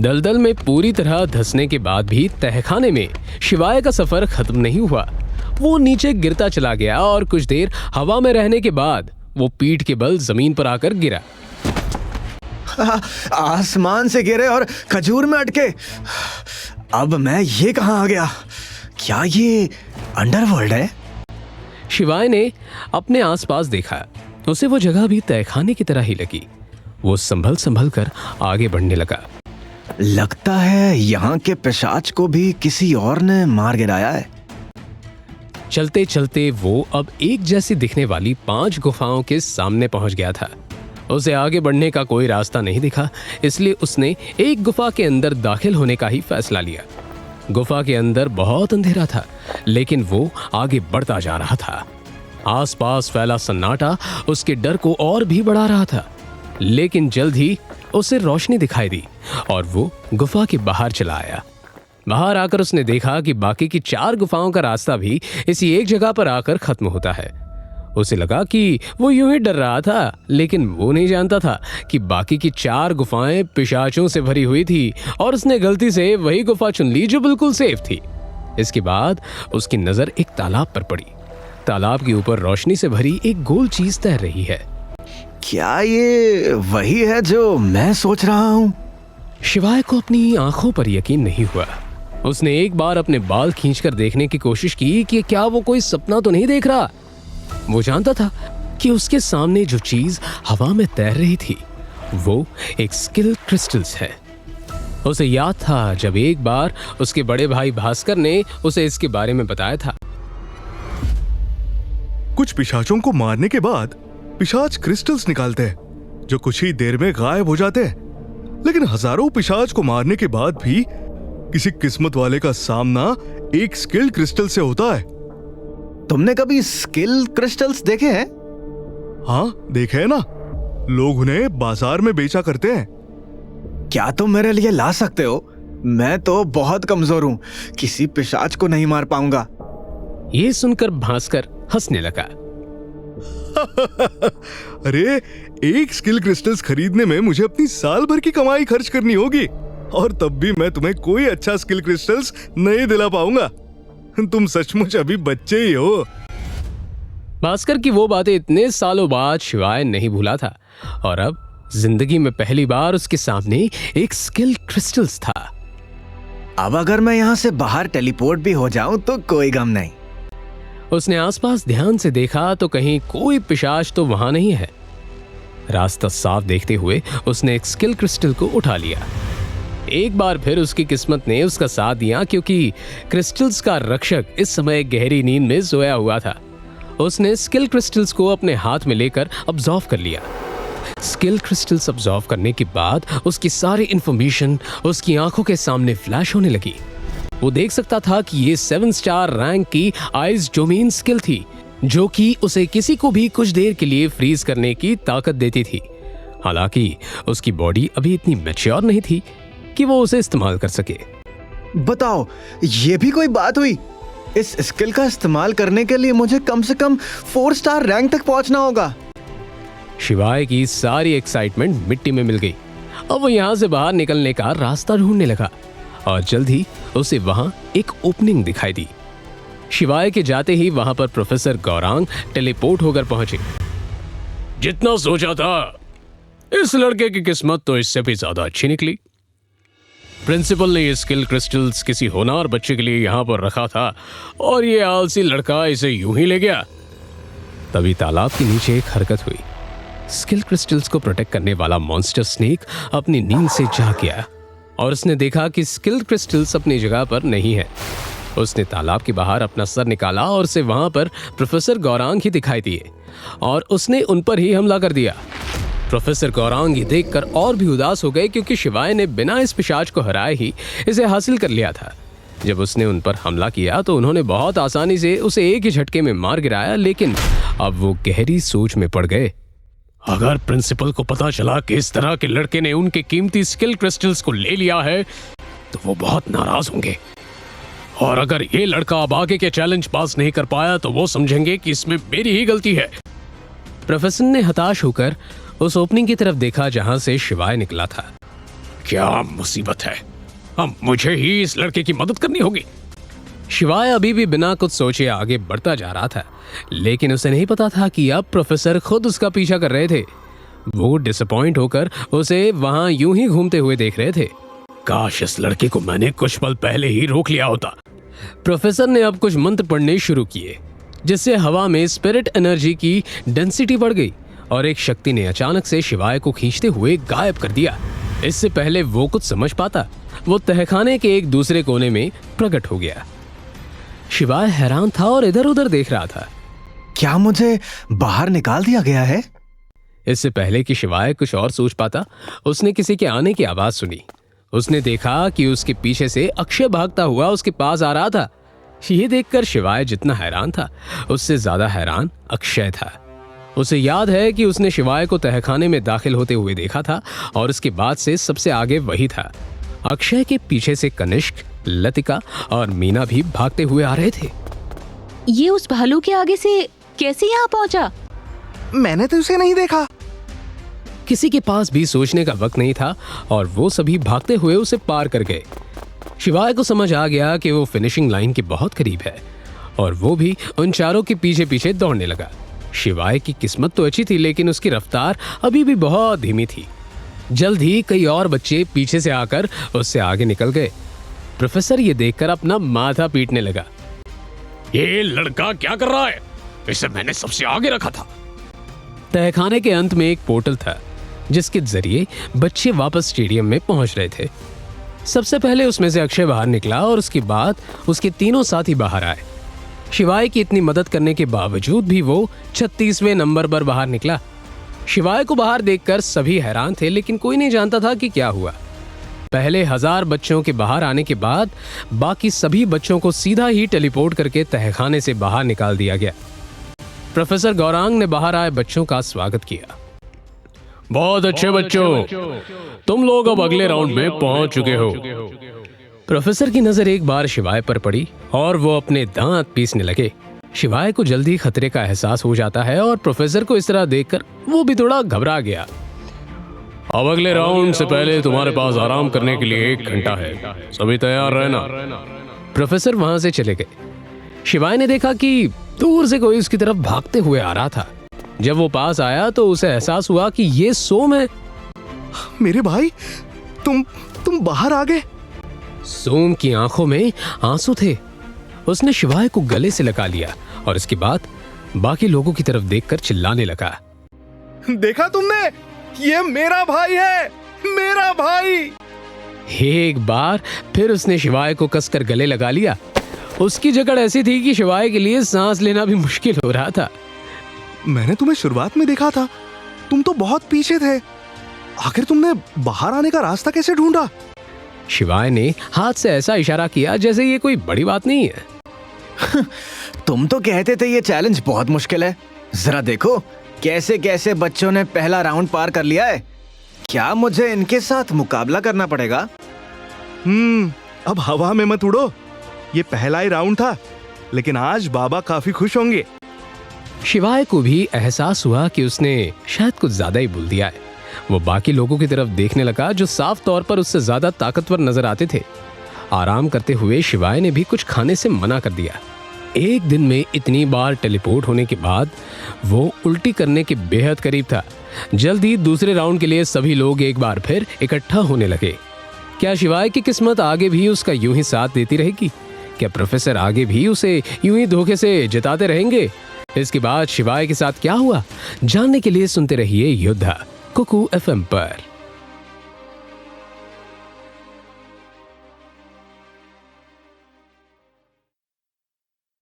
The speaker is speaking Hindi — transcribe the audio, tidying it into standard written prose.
दलदल में पूरी तरह धंसने के बाद भी तहखाने में शिवाय का सफर खत्म नहीं हुआ। वो नीचे गिरता चला गया और कुछ देर हवा में रहने के बाद वो पीठ के बल जमीन पर आकर गिरा। आसमान से गिरे और खजूर में अटके। अब मैं ये कहाँ आ गया? क्या ये अंडरवर्ल्ड है? शिवाय ने अपने आसपास देखा। उसे वो जगह भी तहखाने की तरह ही लगी। वो संभल संभल कर आगे बढ़ने लगा। लगता है यहाँ के पिशाच को भी किसी और ने मार गिराया है। चलते चलते वो अब एक जैसी दिखने वाली 5 गुफाओं के सामने पहुंच गया था। उसे आगे बढ़ने का कोई रास्ता नहीं दिखा, इसलिए उसने एक गुफा के अंदर दाखिल होने का ही फैसला लिया। गुफा के अंदर बहुत अंधेरा था, लेकिन वो आगे बढ़ता जा रहा था। आसपास फैला सन्नाटा उसके डर को और भी बढ़ा रहा था, लेकिन जल्द ही उसे रोशनी दिखाई दी और वो गुफा के बाहर चला आया। बाहर आकर उसने देखा कि बाकी की 4 गुफाओं का रास्ता भी इसी एक जगह पर आकर खत्म होता है। उसे लगा कि वो यूं ही डर रहा था, लेकिन वो नहीं जानता था कि बाकी की 4 गुफाएं पिशाचों से भरी हुई थी और उसने गलती से वही गुफा चुन ली जो बिल्कुल सेफ थी। इसके बाद उसकी नजर एक तालाब पर पड़ी। तालाब के ऊपर रोशनी से भरी एक गोल चीज तैर रही है। क्या ये वही है जो मैं सोच रहा हूँ? शिवाय को अपनी आंखों पर यकीन नहीं हुआ। उसने एक बार अपने बाल खींचकर देखने की कोशिश की कि क्या वो कोई सपना तो नहीं देख रहा। वो जानता था कि उसके सामने जो चीज हवा में तैर रही थी वो एक स्किल क्रिस्टल्स है। उसे याद था जब एक बार उसके बड़े भाई भास्कर ने उसे इसके बारे में बताया था। कुछ पिशाचों को मारने के बाद पिशाच क्रिस्टल्स निकालते हैं जो कुछ ही देर में गायब हो जाते हैं, लेकिन हजारों पिशाच को मारने के बाद भी किसी किस्मत वाले का सामना एक स्किल क्रिस्टल से होता है। तुमने कभी स्किल क्रिस्टल्स देखे हैं? हाँ, देखे हैं ना। लोग उन्हें बाजार में बेचा करते हैं। क्या तुम मेरे लिए ला सकते हो? मैं तो बहुत कमजोर हूँ, किसी पिशाच को नहीं मार पाऊंगा। ये सुनकर भास्कर हंसने लगा। अरे, एक स्किल क्रिस्टल्स खरीदने में मुझे अपनी साल भर की कमाई खर्च करनी होगी और तब भी मैं तुम्हें कोई अच्छा स्किल क्रिस्टल्स नहीं दिला पाऊंगा। तुम सचमुच अभी बच्चे ही हो। भास्कर की वो बातें इतने सालों बाद शिवाय नहीं भूला था और अब जिंदगी में पहली बार उसके सामने एक स्किल क्रिस्टल्स था। अब अगर मैं यहाँ से बाहर टेलीपोर्ट भी हो जाऊं तो कोई गम नहीं। उसने आसपास ध्यान से देखा तो कहीं कोई पिशाच तो वहां नहीं है। रास्ता साफ देखते हुए उसने एक स्किल क्रिस्टल को उठा लिया। एक बार फिर उसकी किस्मत ने उसका साथ दिया, क्योंकि क्रिस्टल्स का रक्षक इस समय गहरी नींद में सोया हुआ था। उसने स्किल क्रिस्टल्स को अपने हाथ में लेकर ऑब्जर्व कर लिया। स्किल क्रिस्टल्स ऑब्जर्व करने के बाद उसकी सारी इंफॉर्मेशन उसकी आंखों के सामने फ्लैश होने लगी। वो देख सकता था कि ये 7 स्टार रैंक की आइज डोमेन स्किल थी, जो कि उसे किसी को भी कुछ देर के लिए फ्रीज करने की ताकत देती थी। हालांकि उसकी बॉडी अभी इतनी मैच्योर नहीं थी कि वो उसे इस्तेमाल कर सके। बताओ, ये भी कोई बात हुई? इस स्किल का इस्तेमाल करने के लिए मुझे कम से कम 4 स्टार रैंक तक पहुंचना होगा। शिवाय की सारी एक्साइटमेंट मिट्टी में मिल गई। अब वो यहाँ से बाहर निकलने का रास्ता ढूंढने लगा और जल्द ही उसे वहां एक ओपनिंग दिखाई दी। शिवाय के जाते ही वहां पर प्रोफेसर गौरांग टेलीपोर्ट होकर पहुंचे। जितना सोचा था, इस लड़के की किस्मत तो इससे भी ज्यादा अच्छी निकली। प्रिंसिपल ने ये स्किल क्रिस्टल्स किसी होनहार बच्चे के लिए यहाँ पर रखा था और ये आलसी लड़का इसे यूं ही ले गया। तभी तालाब के नीचे एक हरकत हुई। स्किल क्रिस्टल्स को प्रोटेक्ट करने वाला मॉन्स्टर स्नेक अपनी नींद से जाग गया और उसने देखा कि स्किल क्रिस्टल्स अपनी जगह पर नहीं है। उसने तालाब के बाहर अपना सर निकाला और उसे वहां पर प्रोफेसर गौरांग ही दिखाई दिए और उसने उन पर ही हमला कर दिया। प्रोफेसर गौरांग ये देखकर और भी उदास हो गए, क्योंकि शिवाय ने बिना इस पिशाच को हराए ही इसे हासिल कर लिया था। जब उसने उन पर हमला किया तो उन्होंने बहुत आसानी से उसे एक ही झटके में मार गिराया, लेकिन अब वो गहरी सोच में पड़ गए। अगर प्रिंसिपल को पता चला कि इस तरह के लड़के ने उनके कीमती स्किल क्रिस्टल्स को ले लिया है तो वो बहुत नाराज होंगे, और अगर ये लड़का अब आगे के चैलेंज पास नहीं कर पाया तो वो समझेंगे कि इसमें मेरी ही गलती है। प्रोफेसर ने हताश होकर उस ओपनिंग की तरफ देखा जहां से शिवाय निकला था। क्या मुसीबत है, अब मुझे ही इस लड़के की मदद करनी होगी। शिवाय अभी भी बिना कुछ सोचे आगे बढ़ता जा रहा था, लेकिन उसे नहीं पता था कि अब प्रोफेसर खुद उसका पीछा कर रहे थे। वो डिसअपॉइंट होकर उसे वहां यूं ही घूमते हुए देख रहे थे। काश इस लड़के को मैंने कुछ पल पहले ही रोक लिया होता। प्रोफेसर ने अब कुछ मंत्र पढ़ने शुरू किए, जिससे हवा में स्पिरिट एनर्जी की डेंसिटी बढ़ गई और एक शक्ति ने अचानक से शिवाय को खींचते हुए गायब कर दिया। इससे पहले वो कुछ समझ पाता, वो तहखाने के एक दूसरे कोने में प्रकट हो गया। शिवाय हैरान था और इधर उधर देख रहा था। क्या मुझे बाहर निकाल दिया गया है? इससे पहले कि शिवाय कुछ और सोच पाता, उसने किसी के आने की आवाज सुनी। उसने देखा कि उसके पीछे से अक्षय भागता हुआ उसके पास आ रहा था। ये देखकर शिवाय जितना हैरान था, उससे ज्यादा हैरान अक्षय था। उसे याद है कि उसने शिवाय को तहखाने में दाखिल होते हुए देखा था और उसके बाद से सबसे आगे वही था। अक्षय के पीछे से कनिष्क, लतिका और मीना भी भागते हुए आ रहे थे। ये उस भालू के आगे से कैसे यहाँ पहुंचा? मैंने तो उसे नहीं देखा। किसी के पास भी सोचने का वक्त नहीं था और वो सभी भागते हुए उसे पार कर गए। शिवाय को समझ आ गया कि वो फिनिशिंग लाइन के बहुत करीब है और वो भी उन चारों के पीछे पीछे दौड़ने लगा। शिवाय की किस्मत तो अच्छी थी, लेकिन उसकी रफ्तार अभी भी बहुत धीमी थी। जल्द ही कई और बच्चे पीछे से आकर उससे आगे निकल गए। प्रोफेसर ये देखकर अपना माथा पीटने लगा। ये लड़का क्या कर रहा है? इसे मैंने सबसे आगे रखा था। तहखाने के अंत में एक पोर्टल था, जिसके जरिए बच्चे वापस स्टेडियम में पहुंच रहे थे। सबसे पहले उसमें से अक्षय बाहर निकला और उसके बाद उसके तीनों साथी बाहर आए। शिवाय की इतनी मदद करने के बावजूद भी वो 36वें नंबर पर बाहर निकला। शिवाय को बाहर देखकर सभी हैरान थे, लेकिन कोई नहीं जानता था कि क्या हुआ। पहले 1000 बच्चों के बाहर आने के बाद बाकी सभी बच्चों को सीधा ही टेलीपोर्ट करके तहखाने से बाहर निकाल दिया गया। प्रोफेसर गौरांग ने बाहर आए बच्चों का स्वागत किया। बहुत अच्छे बच्चों, तुम लोग अब अगले राउंड में पहुंच चुके हो। प्रोफेसर की नजर एक बार शिवाय पर पड़ी और वो अपने दांत पीसने लगे। शिवाय को जल्दी खतरे का एहसास हो जाता है और प्रोफेसर को इस तरह देखकर वो भी थोड़ा घबरा गया। अब अगले राउंड से पहले तुम्हारे पास आराम करने के लिए 1 घंटा है, सभी तैयार रहना। प्रोफेसर वहां से चले गए। शिवाय ने देखा कि दूर से कोई उसकी तरफ भागते हुए आ रहा था। जब वो पास आया तो उसे एहसास हुआ कि ये सोम है। मेरे भाई, तुम बाहर आ गए। सोम की आंखों में आंसू थे। उसने शिवाय को गले से लगा लिया और इसके बाद बाकी लोगों की तरफ देखकर चिल्लाने लगा। देखा तुमने? ये मेरा भाई है, मेरा भाई। एक बार फिर उसने शिवाय को कसकर गले लगा लिया। उसकी जकड़ ऐसी थी कि शिवाय के लिए सांस लेना भी मुश्किल हो रहा था। मैंने तुम्हें शुरुआत में देखा था, तुम तो बहुत पीछे थे। आखिर तुमने बाहर आने का रास्ता कैसे ढूंढा? शिवाय ने हाथ से ऐसा इशारा किया जैसे ये कोई बड़ी बात नहीं है। तुम तो कहते थे ये चैलेंज बहुत मुश्किल है। जरा देखो कैसे कैसे बच्चों ने पहला राउंड पार कर लिया है। क्या मुझे इनके साथ मुकाबला करना पड़ेगा? अब हवा में मत उड़ो। ये पहला ही राउंड था, लेकिन आज बाबा काफी खुश होंगे। शिवाय को भी एहसास हुआ कि उसने शायद कुछ ज्यादा ही भूल दिया है। वो बाकी लोगों की तरफ देखने लगा जो साफ तौर पर उससे ज्यादा ताकतवर नजर आते थे। आराम करते हुए शिवाय ने भी कुछ खाने से मना कर दिया। एक दिन में इतनी बार टेलीपोर्ट होने के बाद वो उल्टी करने के बेहद करीब था। जल्द ही दूसरे राउंड के लिए सभी लोग एक बार फिर इकट्ठा होने लगे। क्या शिवाय की किस्मत आगे भी उसका यूं ही साथ देती रहेगी? क्या प्रोफेसर आगे भी उसे यूं ही धोखे से जिताते रहेंगे? इसके बाद शिवाय के साथ क्या हुआ, जानने के लिए सुनते रहिए योद्धा कुकू FM पर।